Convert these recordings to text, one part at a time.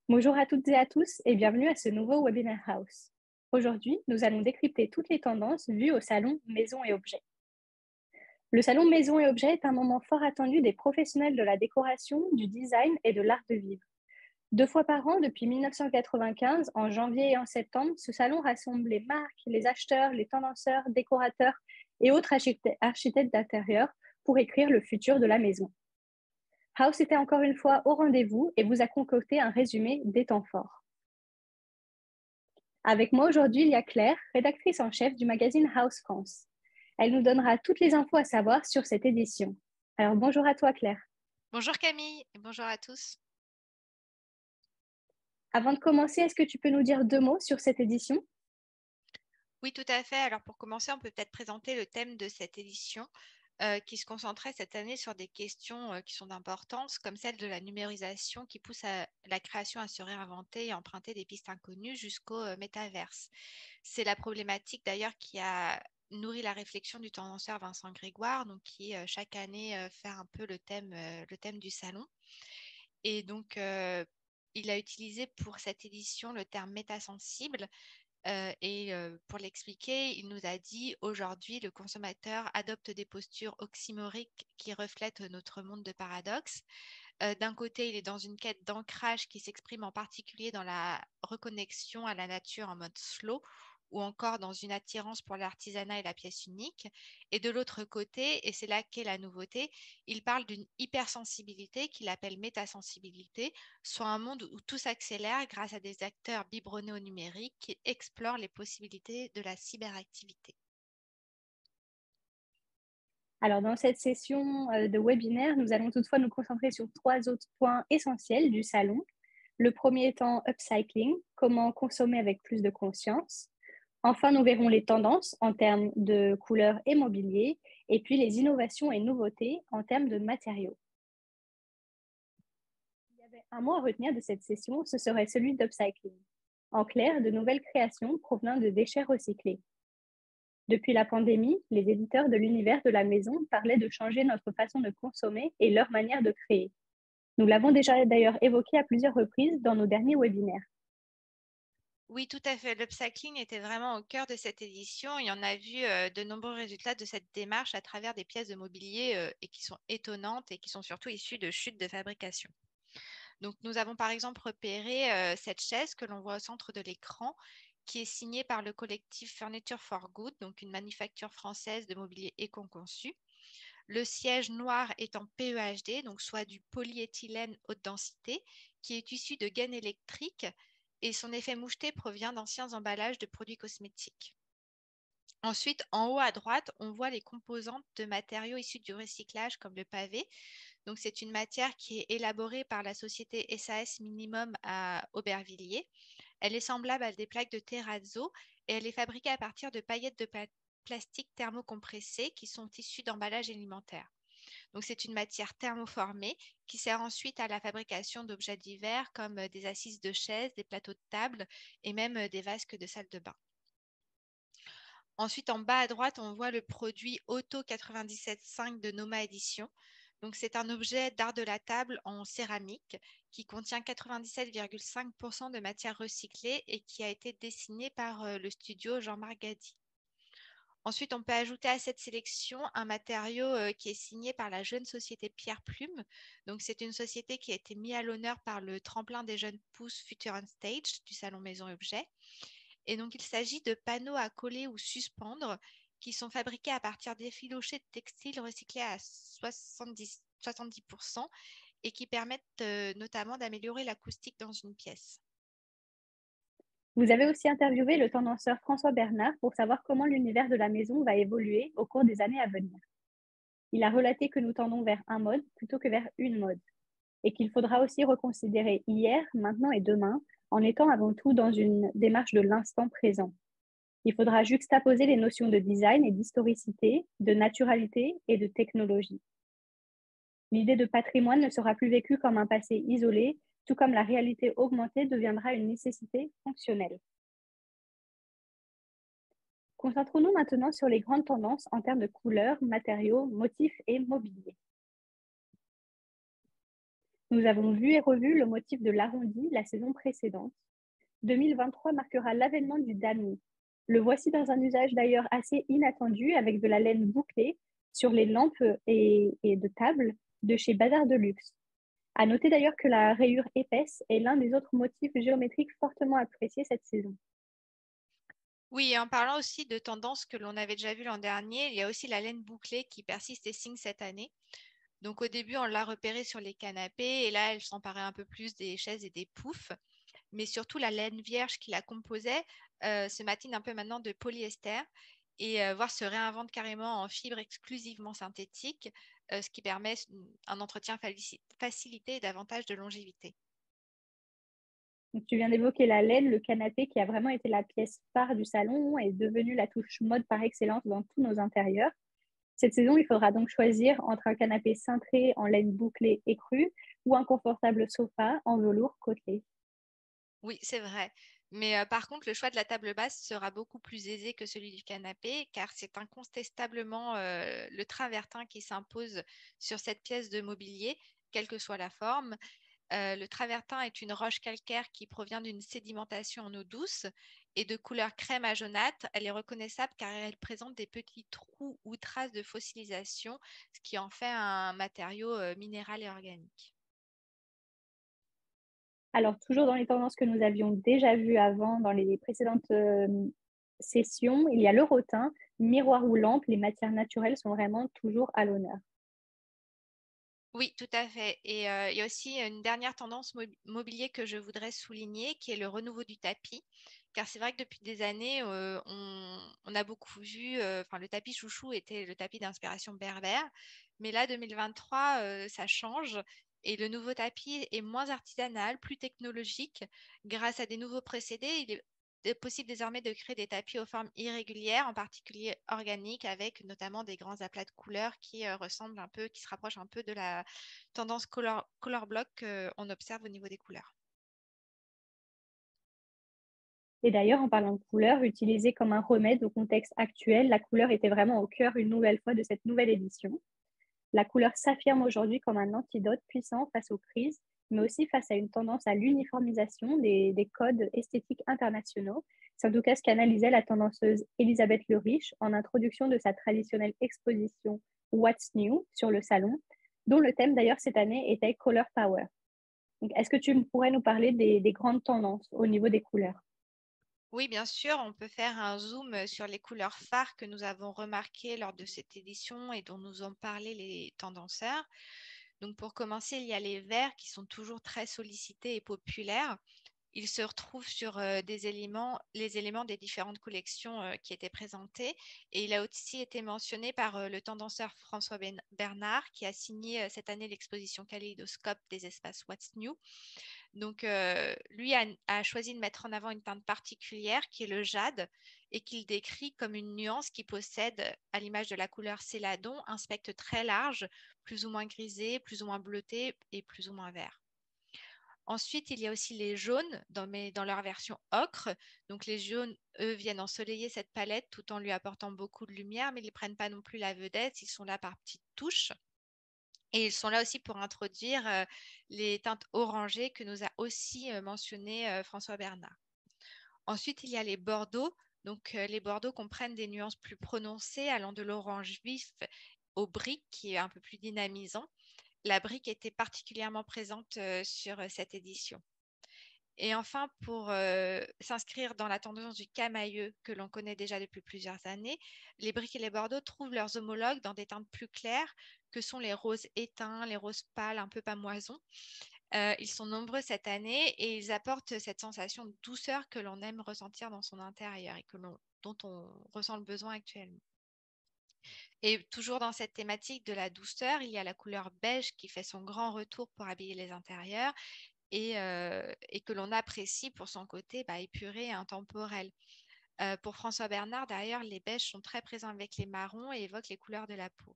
Bonjour à toutes et à tous et bienvenue à ce nouveau Webinar House. Aujourd'hui, nous allons décrypter toutes les tendances vues au salon Maison et Objets. Le salon Maison et Objets est un moment fort attendu des professionnels de la décoration, du design et de l'art de vivre. 2 fois par an, depuis 1995, en janvier et en septembre, ce salon rassemble les marques, les acheteurs, les tendanceurs, décorateurs et autres architectes d'intérieur pour écrire le futur de la maison. House était encore une fois au rendez-vous et vous a concocté un résumé des temps forts. Avec moi aujourd'hui, il y a Claire, rédactrice en chef du magazine House France. Elle nous donnera toutes les infos à savoir sur cette édition. Alors bonjour à toi Claire. Bonjour Camille et bonjour à tous. Avant de commencer, est-ce que tu peux nous dire 2 mots sur cette édition? Oui, tout à fait. Alors pour commencer, on peut peut-être présenter le thème de cette édition qui se concentrait cette année sur des questions qui sont d'importance, comme celle de la numérisation qui pousse la création à se réinventer et emprunter des pistes inconnues jusqu'au métaverse. C'est la problématique d'ailleurs qui a nourri la réflexion du tendanceur Vincent Grégoire, donc qui chaque année fait un peu le thème du salon. Et donc, il a utilisé pour cette édition le terme métasensible. Pour l'expliquer, il nous a dit aujourd'hui, le consommateur adopte des postures oxymoriques qui reflètent notre monde de paradoxes. D'un côté, il est dans une quête d'ancrage qui s'exprime en particulier dans la reconnexion à la nature en mode slow ou encore dans une attirance pour l'artisanat et la pièce unique. Et de l'autre côté, et c'est là qu'est la nouveauté, il parle d'une hypersensibilité qu'il appelle métasensibilité, soit un monde où tout s'accélère grâce à des acteurs biberonnés au numérique qui explorent les possibilités de la cyberactivité. Alors dans cette session de webinaire, nous allons toutefois nous concentrer sur 3 autres points essentiels du salon. Le premier étant upcycling, comment consommer avec plus de conscience. Enfin, nous verrons les tendances en termes de couleurs et mobilier, et puis les innovations et nouveautés en termes de matériaux. S'il y avait un mot à retenir de cette session, ce serait celui d'upcycling. En clair, de nouvelles créations provenant de déchets recyclés. Depuis la pandémie, les éditeurs de l'univers de la maison parlaient de changer notre façon de consommer et leur manière de créer. Nous l'avons déjà d'ailleurs évoqué à plusieurs reprises dans nos derniers webinaires. Oui, tout à fait. L'upcycling était vraiment au cœur de cette édition et on a vu de nombreux résultats de cette démarche à travers des pièces de mobilier et qui sont étonnantes et qui sont surtout issues de chutes de fabrication. Donc, nous avons par exemple repéré cette chaise que l'on voit au centre de l'écran, qui est signée par le collectif Furniture for Good, donc une manufacture française de mobilier éco-conçu. Le siège noir est en PEHD, donc soit du polyéthylène haute densité, qui est issu de gaines électriques et son effet moucheté provient d'anciens emballages de produits cosmétiques. Ensuite, en haut à droite, on voit les composantes de matériaux issus du recyclage comme le pavé. Donc, c'est une matière qui est élaborée par la société SAS Minimum à Aubervilliers. Elle est semblable à des plaques de terrazzo et elle est fabriquée à partir de paillettes de plastique thermocompressées qui sont issues d'emballages alimentaires. Donc, c'est une matière thermoformée qui sert ensuite à la fabrication d'objets divers comme des assises de chaises, des plateaux de table et même des vasques de salle de bain. Ensuite, en bas à droite, on voit le produit Auto 97.5 de Noma Edition. Donc, c'est un objet d'art de la table en céramique qui contient 97,5% de matière recyclée et qui a été dessiné par le studio Jean-Marc Gady. Ensuite, on peut ajouter à cette sélection un matériau qui est signé par la jeune société Pierre Plume. Donc, c'est une société qui a été mise à l'honneur par le tremplin des jeunes pousses Future on Stage du Salon Maison et Objets. Et donc, il s'agit de panneaux à coller ou suspendre qui sont fabriqués à partir d'effilochés de textiles recyclés à 70% et qui permettent notamment d'améliorer l'acoustique dans une pièce. Vous avez aussi interviewé le tendanceur François Bernard pour savoir comment l'univers de la maison va évoluer au cours des années à venir. Il a relaté que nous tendons vers un mode plutôt que vers une mode et qu'il faudra aussi reconsidérer hier, maintenant et demain en étant avant tout dans une démarche de l'instant présent. Il faudra juxtaposer les notions de design et d'historicité, de naturalité et de technologie. L'idée de patrimoine ne sera plus vécue comme un passé isolé, tout comme la réalité augmentée deviendra une nécessité fonctionnelle. Concentrons-nous maintenant sur les grandes tendances en termes de couleurs, matériaux, motifs et mobilier. Nous avons vu et revu le motif de l'arrondi la saison précédente. 2023 marquera l'avènement du damier. Le voici dans un usage d'ailleurs assez inattendu avec de la laine bouclée sur les lampes et de table de chez Bazar de Luxe. À noter d'ailleurs que la rayure épaisse est l'un des autres motifs géométriques fortement appréciés cette saison. Oui, en parlant aussi de tendances que l'on avait déjà vues l'an dernier, il y a aussi la laine bouclée qui persiste et signe cette année. Donc au début, on l'a repérée sur les canapés et là, elle s'emparait un peu plus des chaises et des poufs. Mais surtout, la laine vierge qui la composait se matine un peu maintenant de polyester et voire se réinvente carrément en fibres exclusivement synthétiques, ce qui permet un entretien facilité et davantage de longévité. Donc, tu viens d'évoquer la laine, le canapé qui a vraiment été la pièce phare du salon et est devenu la touche mode par excellence dans tous nos intérieurs. Cette saison, il faudra donc choisir entre un canapé cintré en laine bouclée et crue ou un confortable sofa en velours côtelé. Oui, c'est vrai. Mais par contre, le choix de la table basse sera beaucoup plus aisé que celui du canapé, car c'est incontestablement le travertin qui s'impose sur cette pièce de mobilier, quelle que soit la forme. Le travertin est une roche calcaire qui provient d'une sédimentation en eau douce et de couleur crème à jaunâtre. Elle est reconnaissable car elle présente des petits trous ou traces de fossilisation, ce qui en fait un matériau minéral et organique. Alors, toujours dans les tendances que nous avions déjà vues avant dans les précédentes sessions, il y a le rotin, miroir ou lampe, les matières naturelles sont vraiment toujours à l'honneur. Oui, tout à fait. Et il y a aussi une dernière tendance mobilier que je voudrais souligner, qui est le renouveau du tapis. Car c'est vrai que depuis des années, on a beaucoup vu, enfin, le tapis chouchou était le tapis d'inspiration berbère. Mais là, 2023, ça change. Et le nouveau tapis est moins artisanal, plus technologique. Grâce à des nouveaux procédés, il est possible désormais de créer des tapis aux formes irrégulières, en particulier organiques, avec notamment des grands aplats de couleurs qui ressemblent un peu, qui se rapprochent un peu de la tendance color block qu'on observe au niveau des couleurs. Et d'ailleurs, en parlant de couleur, utilisée comme un remède au contexte actuel, la couleur était vraiment au cœur une nouvelle fois de cette nouvelle édition. La couleur s'affirme aujourd'hui comme un antidote puissant face aux crises, mais aussi face à une tendance à l'uniformisation des codes esthétiques internationaux. C'est en tout cas ce qu'analysait la tendanceuse Elisabeth Le Riche en introduction de sa traditionnelle exposition What's New sur le salon, dont le thème d'ailleurs cette année était Color Power. Donc, est-ce que tu pourrais nous parler des grandes tendances au niveau des couleurs? Oui, bien sûr, on peut faire un zoom sur les couleurs phares que nous avons remarquées lors de cette édition et dont nous ont parlé les tendanceurs. Donc, pour commencer, il y a les verts qui sont toujours très sollicités et populaires. Ils se retrouvent sur les éléments des différentes collections qui étaient présentées. Et il a aussi été mentionné par le tendanceur François Bernard, qui a signé cette année l'exposition Kaléidoscope des espaces What's New. Donc, lui a choisi de mettre en avant une teinte particulière qui est le jade et qu'il décrit comme une nuance qui possède, à l'image de la couleur céladon, un spectre très large, plus ou moins grisé, plus ou moins bleuté et plus ou moins vert. Ensuite, il y a aussi les jaunes dans leur version ocre. Donc, les jaunes, eux, viennent ensoleiller cette palette tout en lui apportant beaucoup de lumière, mais ils ne prennent pas non plus la vedette. Ils sont là par petites touches. Et ils sont là aussi pour introduire les teintes orangées que nous a aussi mentionné François Bernard. Ensuite, il y a les bordeaux. Donc, les bordeaux comprennent des nuances plus prononcées allant de l'orange vif au brique qui est un peu plus dynamisant. La brique était particulièrement présente sur cette édition. Et enfin, pour s'inscrire dans la tendance du camailleux que l'on connaît déjà depuis plusieurs années, les briques et les bordeaux trouvent leurs homologues dans des teintes plus claires que sont les roses éteints, les roses pâles, un peu pamoison. Ils sont nombreux cette année et ils apportent cette sensation de douceur que l'on aime ressentir dans son intérieur et dont on ressent le besoin actuellement. Et toujours dans cette thématique de la douceur, il y a la couleur beige qui fait son grand retour pour habiller les intérieurs et que l'on apprécie pour son côté épuré et intemporel. Pour François Bernard, d'ailleurs, les beiges sont très présents avec les marrons et évoquent les couleurs de la peau.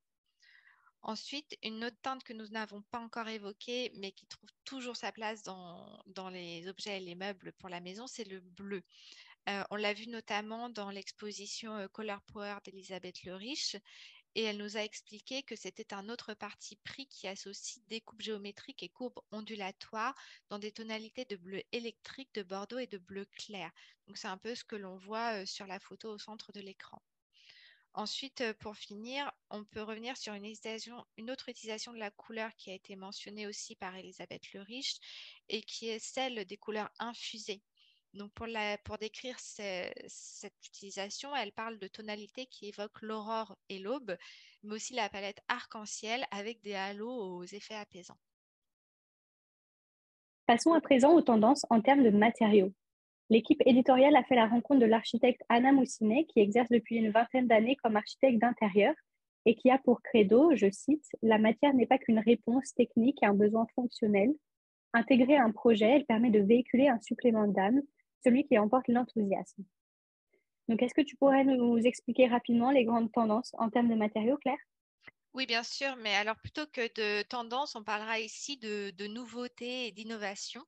Ensuite, une autre teinte que nous n'avons pas encore évoquée, mais qui trouve toujours sa place dans les objets et les meubles pour la maison, c'est le bleu. On l'a vu notamment dans l'exposition Color Power d'Elisabeth Le Riche. et elle nous a expliqué que c'était un autre parti pris qui associe découpe géométrique et courbes ondulatoires dans des tonalités de bleu électrique, de bordeaux et de bleu clair. Donc c'est un peu ce que l'on voit sur la photo au centre de l'écran. Ensuite, pour finir, on peut revenir sur une autre utilisation de la couleur qui a été mentionnée aussi par Elisabeth Le Riche et qui est celle des couleurs infusées. Donc pour décrire cette utilisation, elle parle de tonalités qui évoquent l'aurore et l'aube, mais aussi la palette arc-en-ciel avec des halos aux effets apaisants. Passons à présent aux tendances en termes de matériaux. L'équipe éditoriale a fait la rencontre de l'architecte Anna Moussinet, qui exerce depuis une vingtaine d'années comme architecte d'intérieur et qui a pour credo, je cite, la matière n'est pas qu'une réponse technique à un besoin fonctionnel. Intégrée à un projet, elle permet de véhiculer un supplément d'âme, celui qui emporte l'enthousiasme. Donc, est-ce que tu pourrais nous expliquer rapidement les grandes tendances en termes de matériaux, Claire? Oui, bien sûr, mais alors plutôt que de tendance, on parlera ici de nouveautés et d'innovation.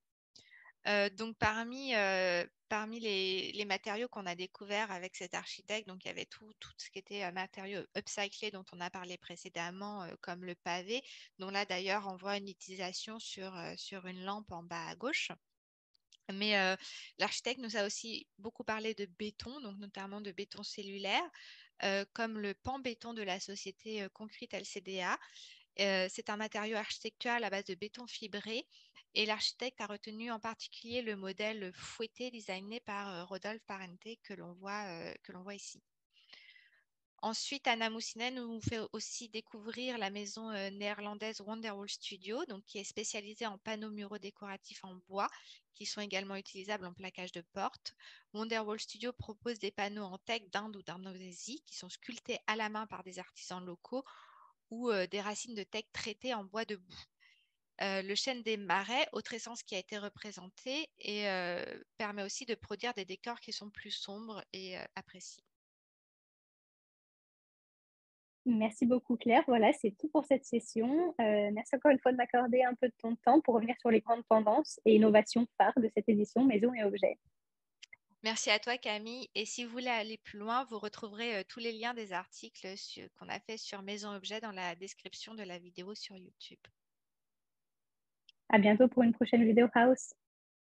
Donc parmi les matériaux qu'on a découverts avec cet architecte, donc il y avait tout ce qui était matériaux upcyclés dont on a parlé précédemment, comme le pavé, dont là d'ailleurs on voit une utilisation sur une lampe en bas à gauche. Mais l'architecte nous a aussi beaucoup parlé de béton, donc notamment de béton cellulaire, comme le pan-béton de la société Concrete LCDA. C'est un matériau architectural à base de béton fibré et l'architecte a retenu en particulier le modèle fouetté designé par Rodolphe Parente que l'on voit ici. Ensuite, Anna Moussinet nous fait aussi découvrir la maison néerlandaise Wonderwall Studio, donc qui est spécialisée en panneaux muraux décoratifs en bois, qui sont également utilisables en plaquage de portes. Wonderwall Studio propose des panneaux en teck d'Inde ou d'Indonésie qui sont sculptés à la main par des artisans locaux ou des racines de teck traitées en bois debout. Le chêne des marais, autre essence qui a été représentée, et permet aussi de produire des décors qui sont plus sombres et appréciés. Merci beaucoup, Claire. Voilà, c'est tout pour cette session. Merci encore une fois de m'accorder un peu de ton temps pour revenir sur les grandes tendances et innovations phares de cette édition Maison et Objets. Merci à toi, Camille. Et si vous voulez aller plus loin, vous retrouverez tous les liens des articles qu'on a fait sur Maison Objet dans la description de la vidéo sur YouTube. À bientôt pour une prochaine vidéo House.